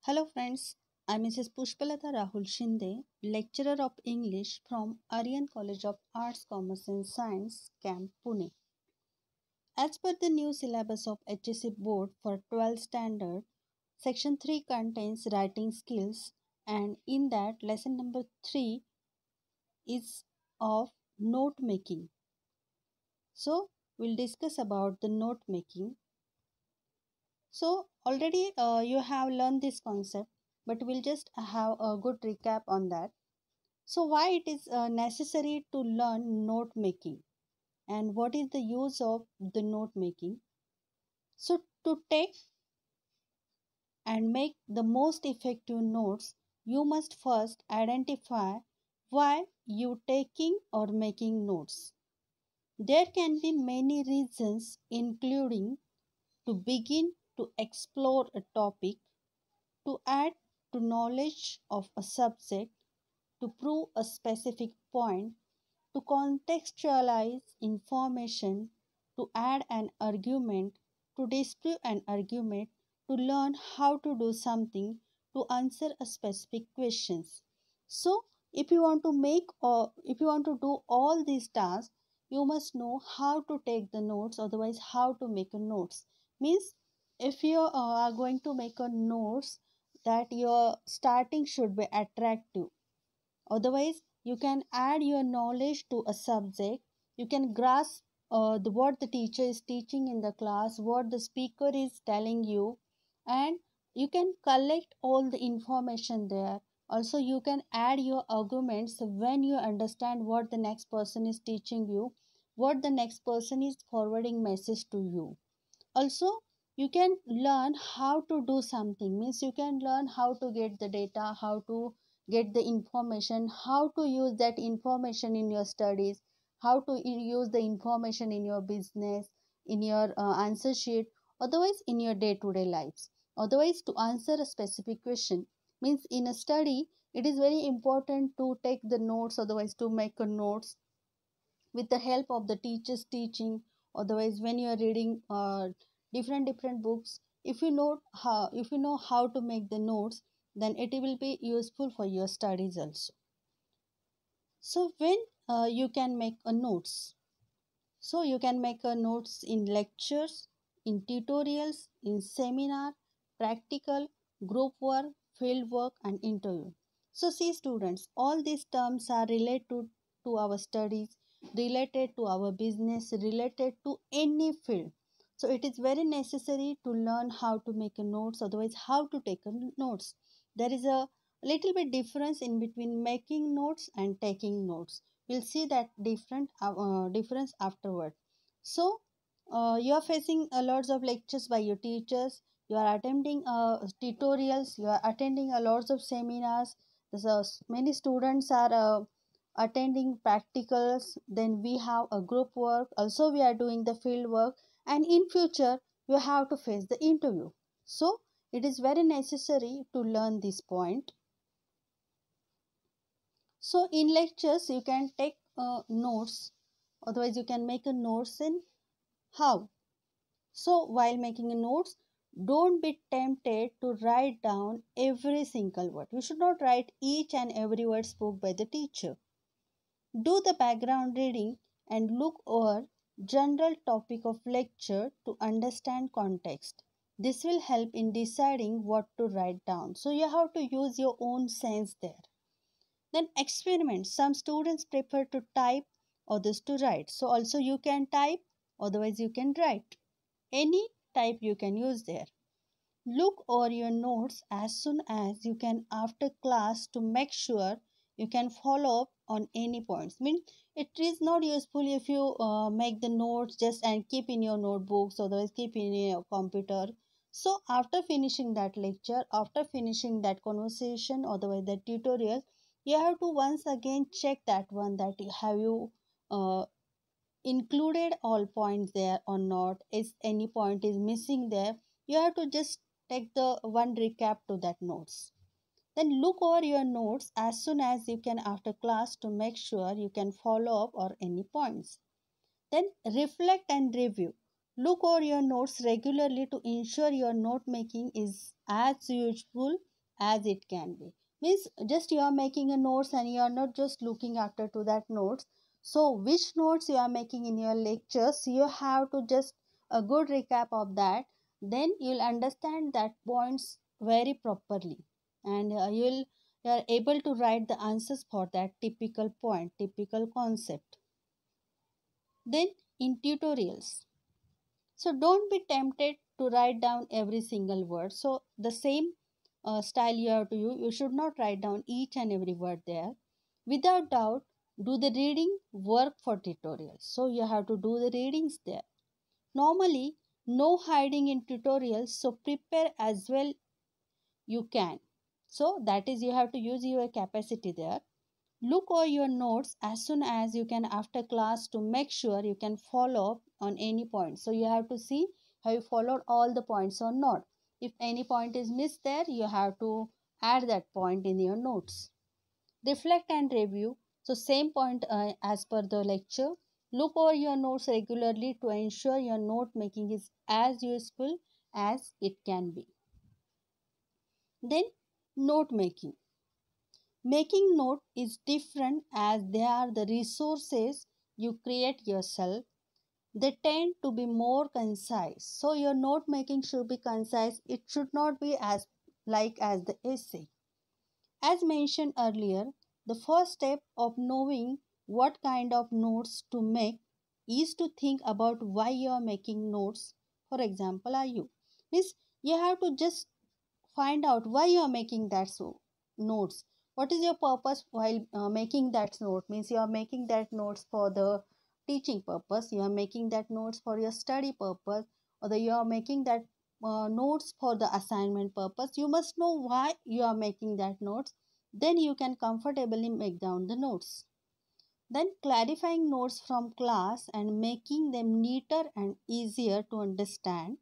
Hello friends, I'm Mrs. Pushpalata Rahul Shinde, lecturer of English from Aryan College of Arts, Commerce and Science, Camp Pune. As per the new syllabus of HSC Board for 12th standard, section 3 contains writing skills, and in that lesson number 3 is of note making. So we'll discuss about the note making. So already you have learned this concept, but we'll just have a good recap on that. So, why it is necessary to learn note making and what is the use of the note making? So, to take and make the most effective notes, you must first identify why you taking or making notes. There can be many reasons, including to begin to explore a topic, to add to knowledge of a subject, to prove a specific point, to contextualize information, to add an argument, to disprove an argument, to learn how to do something, to answer a specific questions. So, if you want to make or if you want to do all these tasks, you must know how to take the notes, otherwise how to make a notes. Means if you are going to make a notes, that your starting should be attractive. Otherwise, you can add your knowledge to a subject. You can grasp what the teacher is teaching in the class, what the speaker is telling you, and you can collect all the information there. Also, you can add your arguments when you understand what the next person is teaching you, what the next person is forwarding message to you. Also, you can learn how to do something, means you can learn how to get the data, how to get the information, how to use that information in your studies, how to use the information in your business, in your answer sheet, otherwise in your day to day lives. Otherwise, to answer a specific question, means in a study it is very important to take the notes, otherwise to make a notes with the help of the teacher's teaching. Otherwise, when you are reading different books, if you know how to make the notes, then it will be useful for your studies also. So when you can make a notes, so you can make a notes in lectures, in tutorials, in seminar, practical, group work, field work and interview. So see students, all these terms are related to our studies, related to our business, related to any field. So it is very necessary to learn how to make a notes, otherwise how to take a notes. There is a little bit difference in between making notes and taking notes. We'll see that difference afterward. So you are facing a lots of lectures by your teachers, you are attending tutorials, you are attending a lots of seminars. So many students are attending practicals, then we have a group work, also we are doing the field work, and in future you have to face the interview. So it is very necessary to learn this point. So in lectures you can take notes, otherwise you can make a notes in how. So while making a notes, don't be tempted to write down every single word. You should not write each and every word spoke by the teacher. Do the background reading and look over general topic of lecture to understand context. This will help in deciding what to write down. So you have to use your own sense there. Then experiment. Some students prefer to type, others to write. So also you can type, otherwise you can write. Any type you can use there. Look over your notes as soon as you can after class to make sure you can follow up on any points. Mean it is not useful if you make the notes just and keep in your notebooks, otherwise keep in your computer. So after finishing that lecture, after finishing that conversation, otherwise that tutorial, you have to once again check that one, that have you uh, included all points there or not. Is any point is missing there, you have to just take the one recap to that notes. Then look over your notes as soon as you can after class to make sure you can follow up or any points. Then reflect and review. Look over your notes regularly to ensure your note making is as usual as it can be. Means just you are making a notes and you are not just looking after to that notes. So which notes you are making in your lectures, you have to just a good recap of that. Then you'll understand that points very properly, and you are able to write the answers for that typical point, typical concept. Then in tutorials, so don't be tempted to write down every single word. So the same style you have to use. You should not write down each and every word there. Without doubt, do the reading work for tutorials. So you have to do the readings there. Normally, no hiding in tutorials. So prepare as well you can. So that is you have to use your capacity there. Look over your notes as soon as you can after class to make sure you can follow up on any point. So you have to see have you followed all the points or not. If any point is missed there, you have to add that point in your notes. Reflect and review. So same point as per the lecture. Look over your notes regularly to ensure your note making is as useful as it can be. Then note making. Making note is different as they are the resources you create yourself. They tend to be more concise. So your note making should be concise. It should not be as like as the essay. As mentioned earlier, the first step of knowing what kind of notes to make is to think about why you are making notes. For example, are you? Means you have to just find out why you are making that notes. What is your purpose while making that note? Means you are making that notes for the teaching purpose, you are making that notes for your study purpose, or you are making that notes for the assignment purpose. You must know why you are making that notes, then you can comfortably make down the notes. Then clarifying notes from class and making them neater and easier to understand.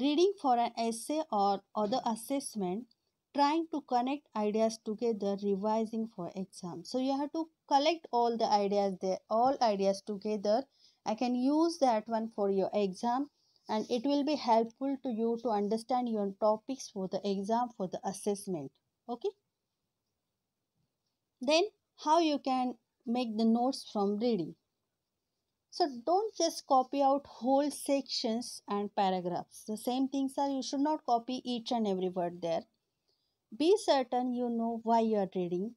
Reading for an essay or other assessment, trying to connect ideas together, revising for exam. So you have to collect all the ideas there, all ideas together. I can use that one for your exam, and it will be helpful to you to understand your topics for the exam, for the assessment. Okay. Then how you can make the notes from reading. So don't just copy out whole sections and paragraphs. The same things are you should not copy each and every word there. Be certain you know why you are reading.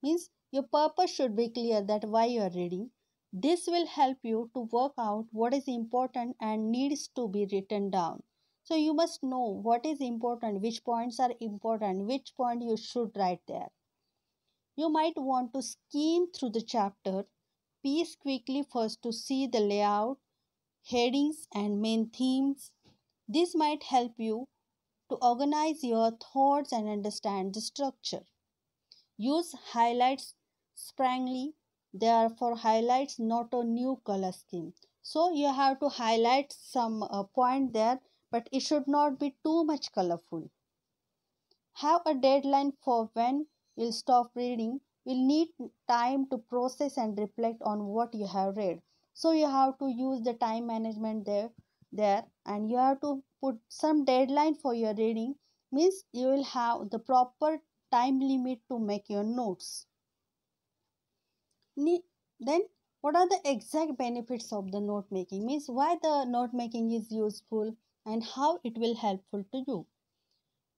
Means your purpose should be clear that why you are reading. This will help you to work out what is important and needs to be written down. So you must know what is important, which points are important, which point you should write there. You might want to skim through the chapter piece quickly first to see the layout, headings, and main themes. This might help you to organize your thoughts and understand the structure. Use highlights sparingly. They are for highlights, not a new color scheme. So you have to highlight some point there, but it should not be too much colorful. Have a deadline for when you'll stop reading. You'll need time to process and reflect on what you have read. So you have to use the time management there, and you have to put some deadline for your reading. Means you will have the proper time limit to make your notes. Then what are the exact benefits of the note making? Means why the note making is useful and how it will helpful to you.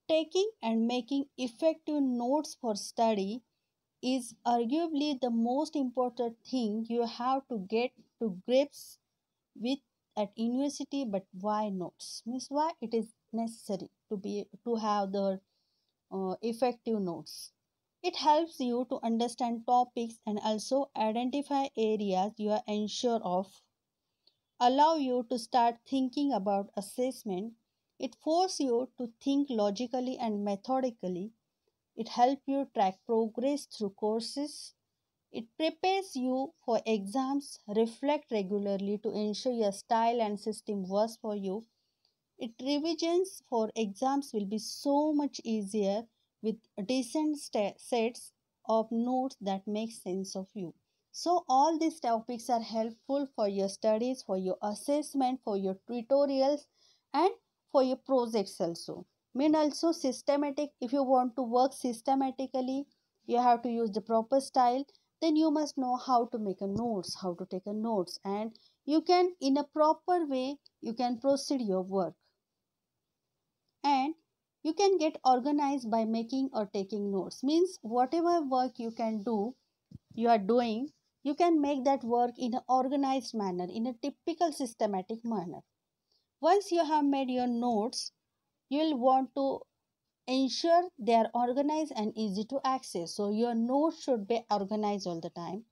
Taking and making effective notes for study is arguably the most important thing you have to get to grips with at university. But why notes? Means why it is necessary to have the effective notes. It helps you to understand topics and also identify areas you are unsure of, allow you to start thinking about assessment. It forces you to think logically and methodically. It helps you track progress through courses. It prepares you for exams. Reflect regularly to ensure your style and system works for you. It revisions for exams will be so much easier with decent sets of notes that make sense of you. So all these topics are helpful for your studies, for your assessment, for your tutorials, and for your projects also. Mean also systematic. If you want to work systematically, you have to use the proper style. Then you must know how to make a notes, how to take a notes, and you can in a proper way you can proceed your work. And you can get organized by making or taking notes. Means whatever work you can do, you are doing, you can make that work in an organized manner, in a typical systematic manner. Once you have made your notes, you'll want to ensure they are organized and easy to access. So your notes should be organized all the time.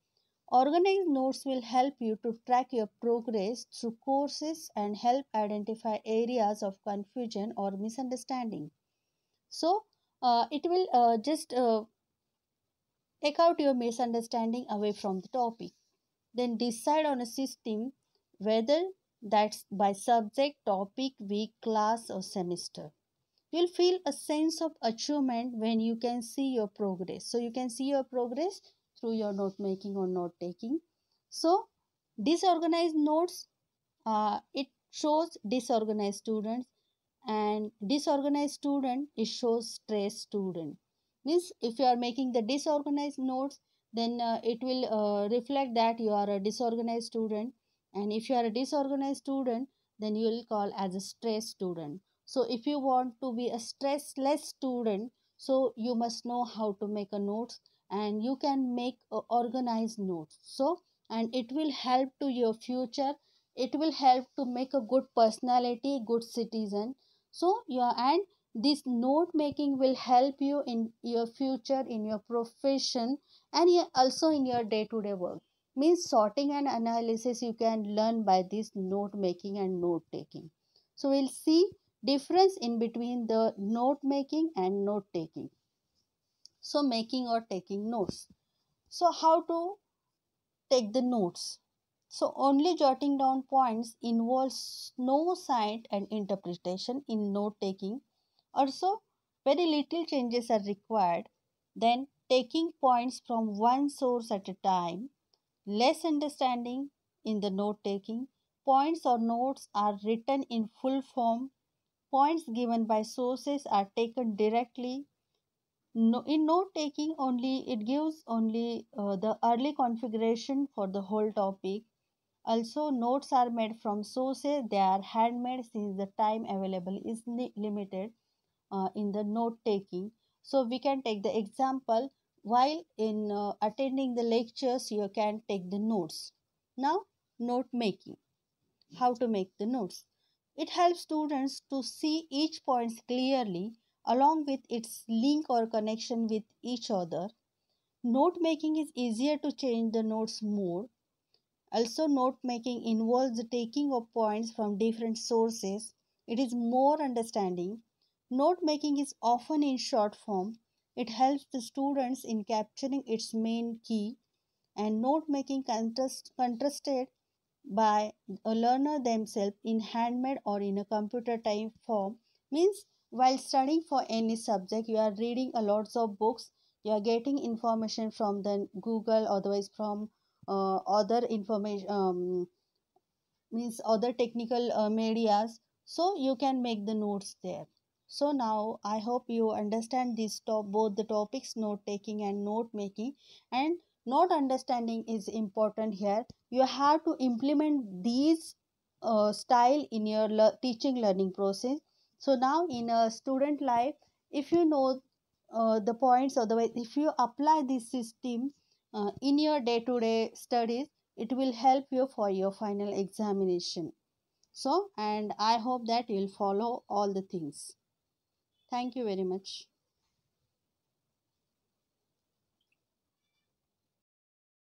Organized notes will help you to track your progress through courses and help identify areas of confusion or misunderstanding. So it will just take out your misunderstanding away from the topic. Then decide on a system, whether that's by subject, topic, week, class, or semester. You'll feel a sense of achievement when you can see your progress. So you can see your progress through your note making or note taking. So disorganized notes, it shows disorganized students, and disorganized student it shows stressed student. Means if you are making the disorganized notes, then it will reflect that you are a disorganized student, and if you are a disorganized student, then you will call as a stressed student. So if you want to be a stressless student, so you must know how to make a notes, and you can make a organized notes. So and it will help to your future, it will help to make a good personality, good citizen. So yeah, and this note making will help you in your future, in your profession, and also in your day to day work. Means sorting and analysis you can learn by this note making and note taking. So we'll see difference in between the note making and note taking. So making or taking notes. So how to take the notes? So only jotting down points involves no sight and interpretation in note taking. Also, very little changes are required. Then, taking points from one source at a time, less understanding in the note taking. Points or notes are written in full form. Points given by sources are taken directly. No, in note taking, only it gives only the early configuration for the whole topic. Also, notes are made from sources, they are handmade since the time available is limited in the note taking. So we can take the example, while in attending the lectures you can take the notes. Now note making, how to make the notes? It helps students to see each point clearly along with its link or connection with each other. Note making is easier to change the notes more. Also, note making involves the taking of points from different sources. It is more understanding. Note making is often in short form. It helps the students in capturing its main key, and note making contrasted by a learner themselves in handmade or in a computer type form. Means while studying for any subject you are reading a lots of books, you are getting information from the Google, otherwise from other information, means other technical medias, so you can make the notes there. So now I hope you understand this both the topics, note taking and note making. And note understanding is important here. You have to implement these style in your teaching learning process. So now in a student life, if you know the points, otherwise if you apply this system in your day to day studies, it will help you for your final examination. So and I hope that you'll follow all the things. Thank you very much.